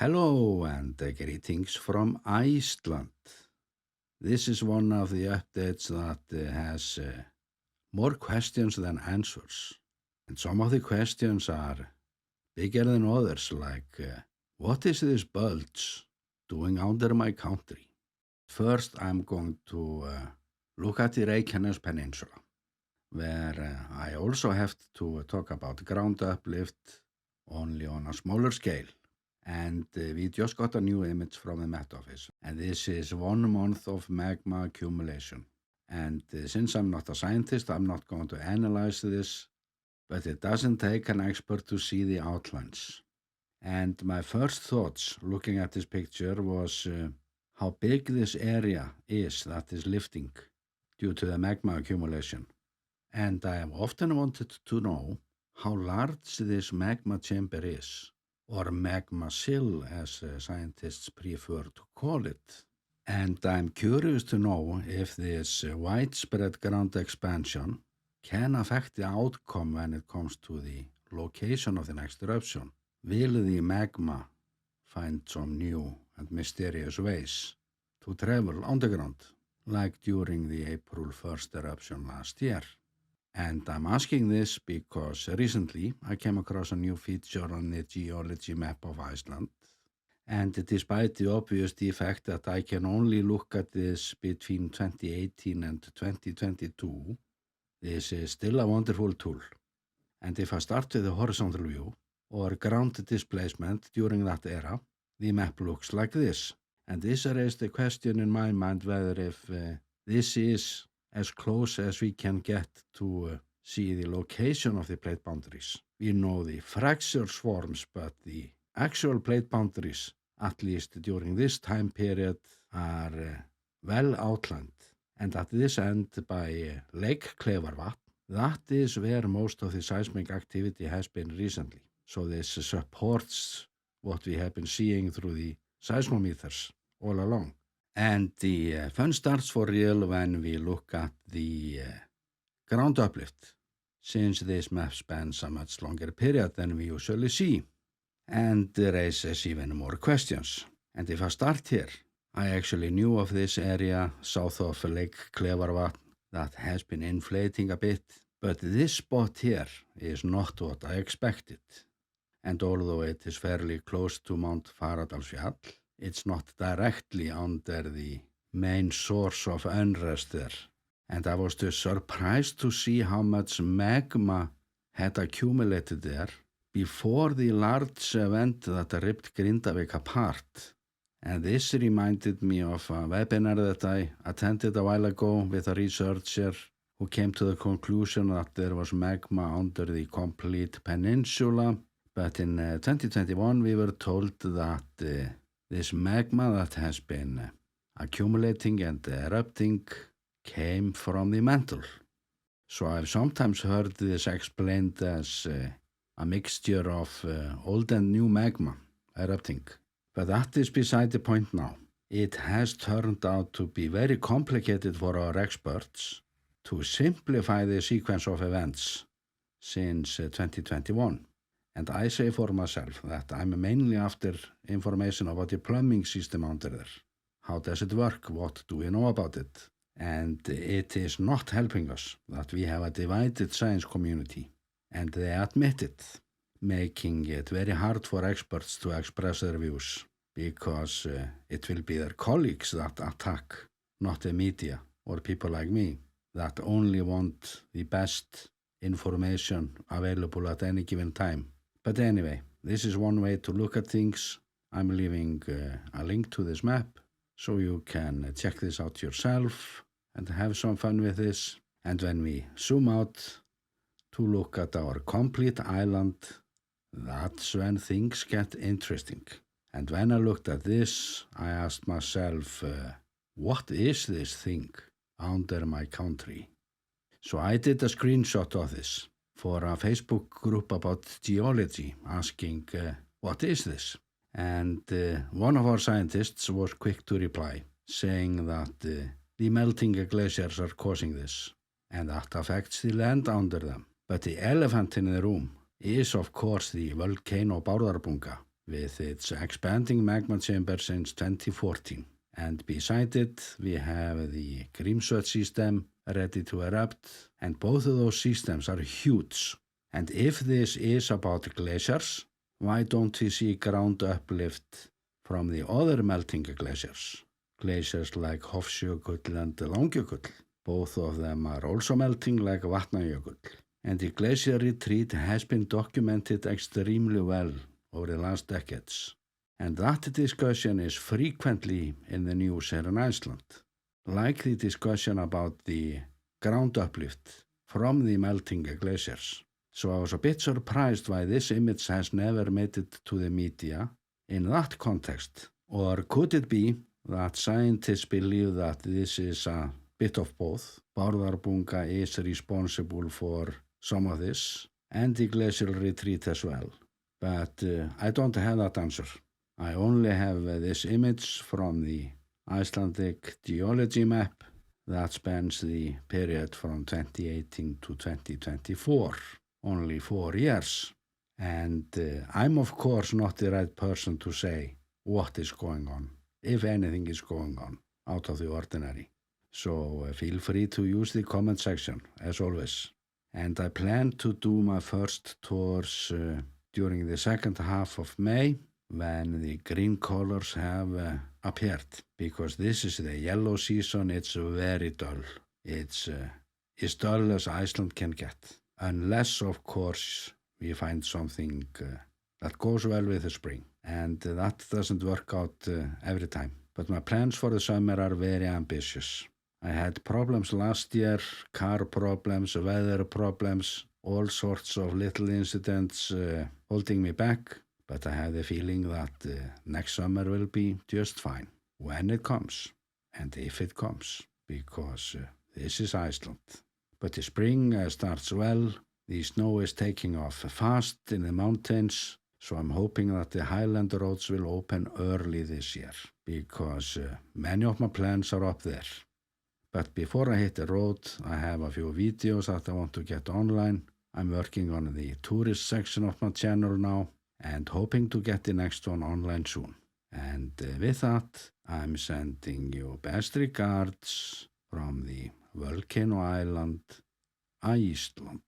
Hello and greetings from Iceland. This is one of the updates that has more questions than answers. And some of the questions are bigger than others, like what is this bulge doing under my country? First, I'm going to look at the Reykjanes Peninsula, where I also have to talk about ground uplift only on a smaller scale. And we just got a new image from the Met Office. And this is 1 month of magma accumulation. And since I'm not a scientist, I'm not going to analyze this, but it doesn't take an expert to see the outlines. And my first thoughts looking at this picture was how big this area is that is lifting due to the magma accumulation. And I have often wanted to know how large this magma chamber is, or magma sill as scientists prefer to call it. And I'm curious to know if this widespread ground expansion can affect the outcome when it comes to the location of the next eruption. Will the magma find some new and mysterious ways to travel underground, like during the April 1st eruption last year? And I'm asking this because recently I came across a new feature on the geology map of Iceland. And despite the obvious defect that I can only look at this between 2018 and 2022, this is still a wonderful tool. And if I start with the horizontal view or ground displacement during that era, the map looks like this. And this raised the question in my mind whether if this is as close as we can get to see the location of the plate boundaries. We know the fracture swarms, but the actual plate boundaries, at least during this time period, are well outlined. And at this end by Lake Klefarvatn, that is where most of the seismic activity has been recently. So this supports what we have been seeing through the seismometers all along. And the fun starts for real when we look at the ground uplift, since this map spans a much longer period than we usually see, and raises even more questions. And if I start here, I actually knew of this area south of Lake Klefarvatn that has been inflating a bit, but this spot here is not what I expected. And although it is fairly close to Mount Fagradalsfjall, it's not directly under the main source of unrest there. And I was just surprised to see how much magma had accumulated there before the large event that ripped Grindavík apart. And this reminded me of a webinar that I attended a while ago with a researcher who came to the conclusion that there was magma under the complete peninsula. But in 2021 we were told that this magma that has been accumulating and erupting came from the mantle. So I've sometimes heard this explained as a mixture of old and new magma erupting. But that is beside the point now. It has turned out to be very complicated for our experts to simplify the sequence of events since 2021. And I say for myself that I'm mainly after information about the plumbing system under there. How does it work? What do we know about it? And it is not helping us that we have a divided science community, and they admit it, making it very hard for experts to express their views, because it will be their colleagues that attack, not the media or people like me that only want the best information available at any given time. But anyway, this is one way to look at things. I'm leaving a link to this map so you can check this out yourself and have some fun with this. And when we zoom out to look at our complete island, that's when things get interesting. And when I looked at this, I asked myself, what is this thing under my country? So I did a screenshot of this for a Facebook group about geology, asking, what is this? And one of our scientists was quick to reply, saying that the melting glaciers are causing this, and that affects the land under them. But the elephant in the room is, of course, the volcano Bárðarbunga, with its expanding magma chamber since 2014. And beside it, we have the Grímsvötn system ready to erupt, and both of those systems are huge. And if this is about glaciers, why don't we see ground uplift from the other melting glaciers? Glaciers like Hofsjökull and Langjökull. Both of them are also melting like Vatnajökull. And the glacier retreat has been documented extremely well over the last decades. And that discussion is frequently in the news here in Iceland. Like the discussion about the ground uplift from the melting glaciers. So I was a bit surprised why this image has never made it to the media in that context. Or could it be that scientists believe that this is a bit of both? Bárðarbunga is responsible for some of this, and the glacial retreat as well. But I don't have that answer. I only have this image from the Icelandic geology map that spans the period from 2018 to 2024, only 4 years. And I'm of course not the right person to say what is going on, if anything is going on out of the ordinary. So feel free to use the comment section, as always. And I plan to do my first tours during the second half of May, when the green colors have appeared, because this is the yellow season. It's very dull. It's as dull as Iceland can get, unless of course we find something that goes well with the spring, and that doesn't work out every time. But my plans for the summer are very ambitious. I had problems last year, car problems, weather problems, all sorts of little incidents holding me back. But I have the feeling that next summer will be just fine, when it comes, and if it comes, because this is Iceland. But the spring starts well, the snow is taking off fast in the mountains, so I'm hoping that the Highland roads will open early this year, because many of my plans are up there. But before I hit the road, I have a few videos that I want to get online. I'm working on the tourist section of my channel now, and hoping to get the next one online soon. And with that, I'm sending you best regards from the volcano island, Iceland.